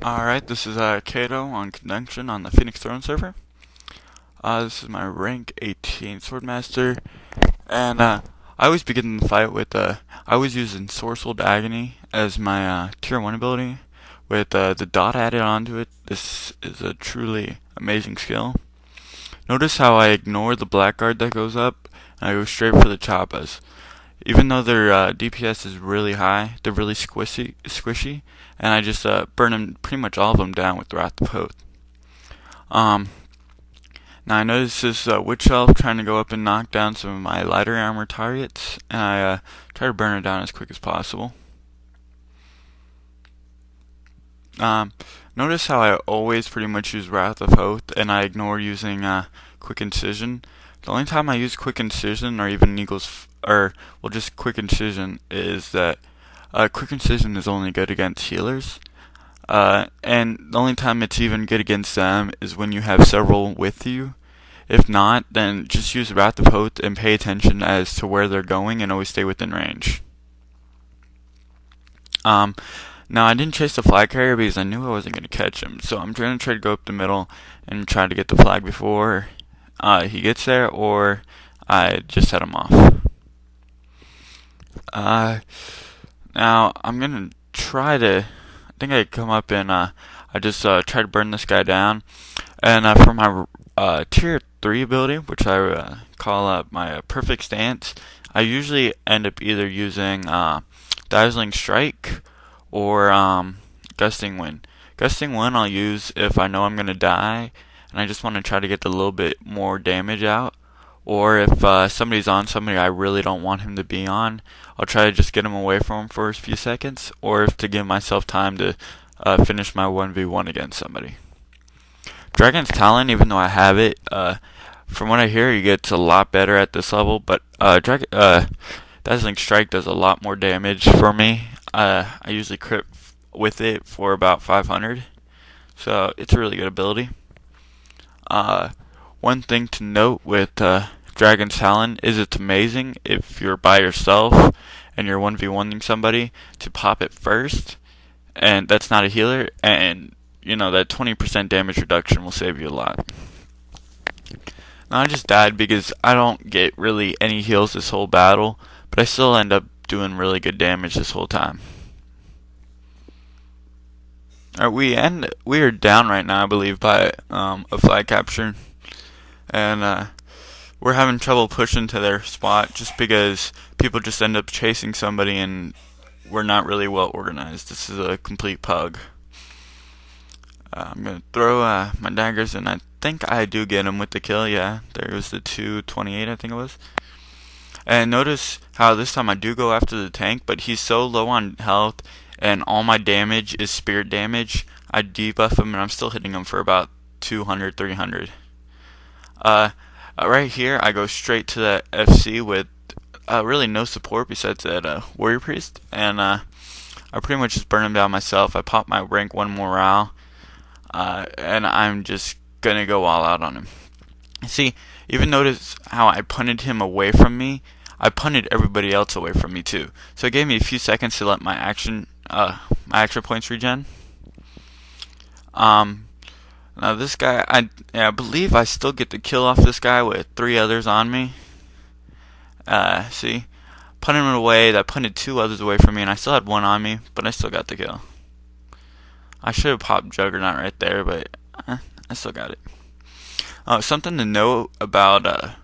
Alright, this is Kato on Connection on the Phoenix Throne server. This is my rank 18 Swordmaster, and I always begin the fight with, I always use Ensorcelled Agony as my tier 1 ability, with the dot added onto it. This is a truly amazing skill. Notice how I ignore the blackguard that goes up, and I go straight for the choppas. Even though their DPS is really high, they're really squishy, and I just burn them, pretty much all of them down with Wrath of Hoth. Now I notice this Witch Elf trying to go up and knock down some of my lighter armor targets, and I try to burn it down as quick as possible. Notice how I always pretty much use Wrath of Hoth, and I ignore using Quick Incision. The only time I use Quick Incision, or even just Quick Incision, is that Quick Incision is only good against healers. And the only time it's even good against them is when you have several with you. If not, then just use Wrath of Hoth and pay attention as to where they're going and always stay within range. Now I didn't chase the flag carrier because I knew I wasn't going to catch him, so I'm going to try to go up the middle and try to get the flag before he gets there, or I just set him off. Now I'm going to try to, I think I come up and I just try to burn this guy down, and for my tier 3 ability, which I call my perfect stance, I usually end up either using Dazzling Strike or Gusting Wind. Gusting Wind I'll use if I know I'm going to die and I just want to try to get a little bit more damage out, or if somebody's on somebody I really don't want him to be on, I'll try to just get him away from him for a few seconds, or if to give myself time to finish my 1v1 against somebody. Dragon's Talon, even though I have it, from what I hear, it gets a lot better at this level, but Dazzling Strike does a lot more damage for me. I usually crit with it for about 500, so it's a really good ability. One thing to note with Dragon's Talon is it's amazing if you're by yourself and you're 1v1ing somebody to pop it first, and that's not a healer, and you know that 20% damage reduction will save you a lot. Now I just died because I don't get really any heals this whole battle, but I still end up doing really good damage this whole time. Alright, we are down right now, I believe, by a flag capture, and we're having trouble pushing to their spot just because people just end up chasing somebody and we're not really well organized. This is a complete pug. I'm gonna throw my daggers, and I think I do get him with the kill. Yeah, there was the 228, I think it was. And notice how this time I do go after the tank, but he's so low on health and all my damage is spirit damage. I debuff him and I'm still hitting him for about 200, 300. Right here I go straight to the FC with really no support besides that warrior priest, and I pretty much just burn him down myself. I pop my rank 1 morale, and I'm just gonna go all out on him. See, even notice how I punted him away from me. I punted everybody else away from me too. So it gave me a few seconds to let my action points regen. Now this guy, I believe I still get the kill off this guy with 3 others on me. See, punted him away. That punted 2 others away from me, and I still had 1 on me, but I still got the kill. I should have popped Juggernaut right there, but I still got it. Something to note about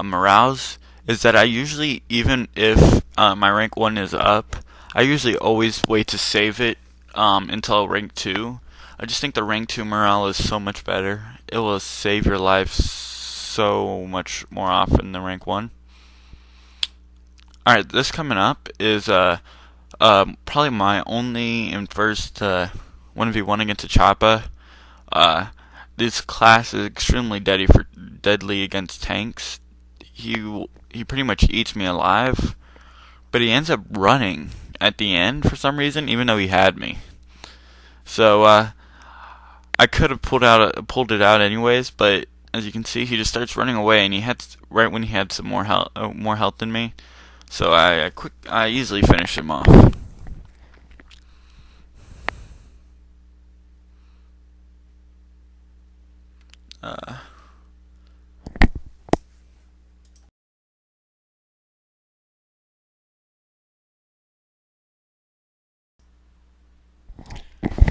morales is that I usually, even if my rank 1 is up, I usually always wait to save it until rank 2. I just think the rank 2 morale is so much better. It will save your life so much more often than rank 1. Alright, this coming up is probably my only and first 1v1 against a Choppa. This class is extremely deadly against tanks. He pretty much eats me alive, but he ends up running at the end for some reason, even though he had me. So I could have pulled it out anyways, but as you can see, he just starts running away, and he had right when he had some more health than me. So I easily finished him off.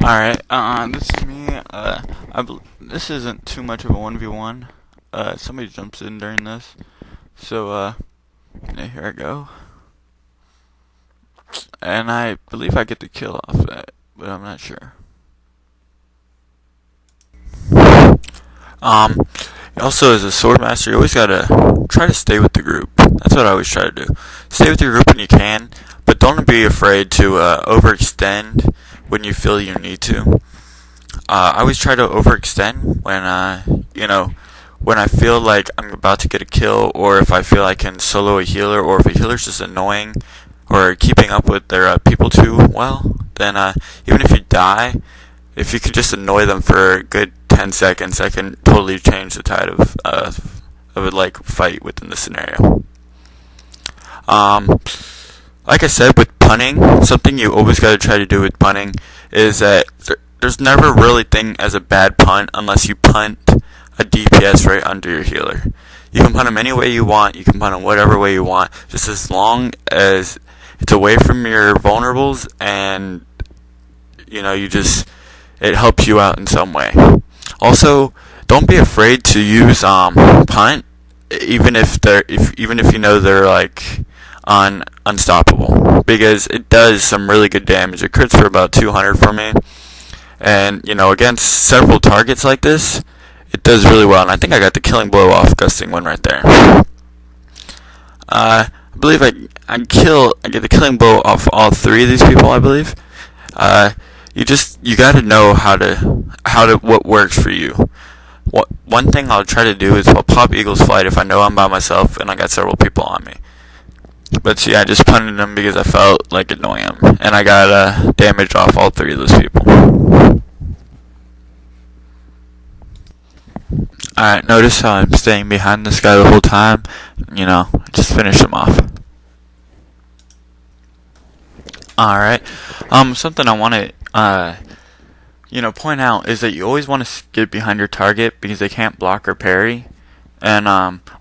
Alright, this is me. This isn't too much of a 1v1. Somebody jumps in during this. So, yeah, here I go. And I believe I get the kill off that, but I'm not sure. Also, as a Swordmaster, you always gotta try to stay with the group. That's what I always try to do. Stay with your group when you can, but don't be afraid to overextend when you feel you need to. I always try to overextend when I feel like I'm about to get a kill, or if I feel I can solo a healer, or if a healer's just annoying, or keeping up with their people too well, then even if you die, if you could just annoy them for a good 10 seconds, I can totally change the tide of a fight within the scenario. Like I said, with punting, something you always got to try to do with punting is that there's never really thing as a bad punt unless you punt a DPS right under your healer. You can punt him any way you want, you can punt him whatever way you want, just as long as it's away from your vulnerables and it helps you out in some way. Also, don't be afraid to use punt, even if you know they're like unstoppable, because it does some really good damage. It crits for about 200 for me, and against several targets like this, it does really well. And I think I got the killing blow off gusting one right there. I believe I get the killing blow off all three of these people. I believe. You got to know what works for you. One thing I'll try to do is I'll pop Eagle's Flight if I know I'm by myself and I got several people on me. But see, I just punted him because I felt like annoying him, and I got damage off all three of those people. Alright, notice how I'm staying behind this guy the whole time. Just finish him off. Alright, something I want to point out is that you always want to get behind your target because they can't block or parry. And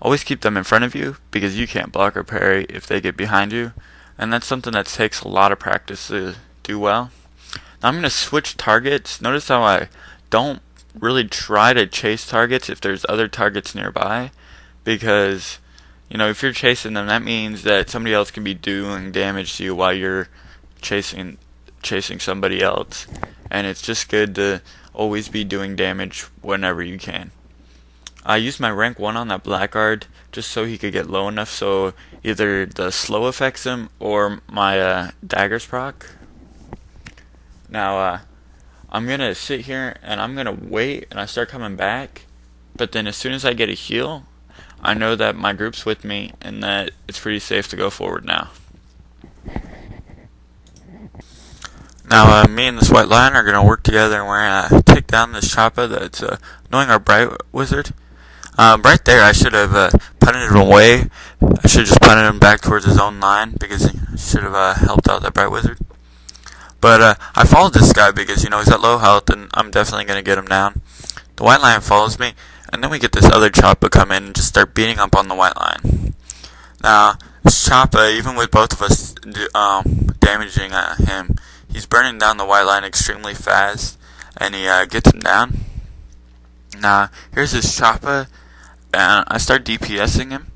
always keep them in front of you because you can't block or parry if they get behind you. And that's something that takes a lot of practice to do well. Now I'm going to switch targets. Notice how I don't really try to chase targets if there's other targets nearby. Because, if you're chasing them, that means that somebody else can be doing damage to you while you're chasing somebody else. And it's just good to always be doing damage whenever you can. I used my rank 1 on that blackguard just so he could get low enough so either the slow affects him or my daggers proc. Now I'm going to sit here and I'm going to wait and I start coming back, but then as soon as I get a heal, I know that my group's with me and that it's pretty safe to go forward now. Now, me and this white lion are going to work together and we're going to take down this choppa that's annoying our bright wizard. Right there, I should have punted him away. I should have just punted him back towards his own line because he should have helped out that bright wizard. But I followed this guy because, he's at low health and I'm definitely going to get him down. The white lion follows me, and then we get this other choppa come in and just start beating up on the white lion. Now, this choppa, even with both of us damaging him, he's burning down the white lion extremely fast, and he gets him down. Now, here's his choppa, and I start DPSing him,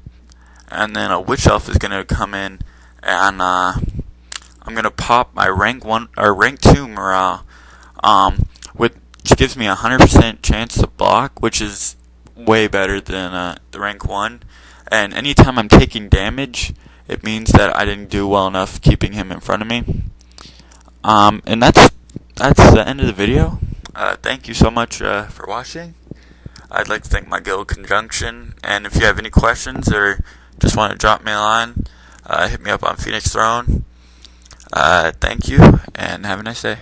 and then a witch elf is going to come in, and I'm going to pop my rank 2 morale, which gives me a 100% chance to block, which is way better than the rank 1, and anytime I'm taking damage, it means that I didn't do well enough keeping him in front of me. And that's the end of the video. Thank you so much for watching. I'd like to thank my guild Conjunction, and if you have any questions or just want to drop me a line, hit me up on Phoenix Throne. Thank you, and have a nice day.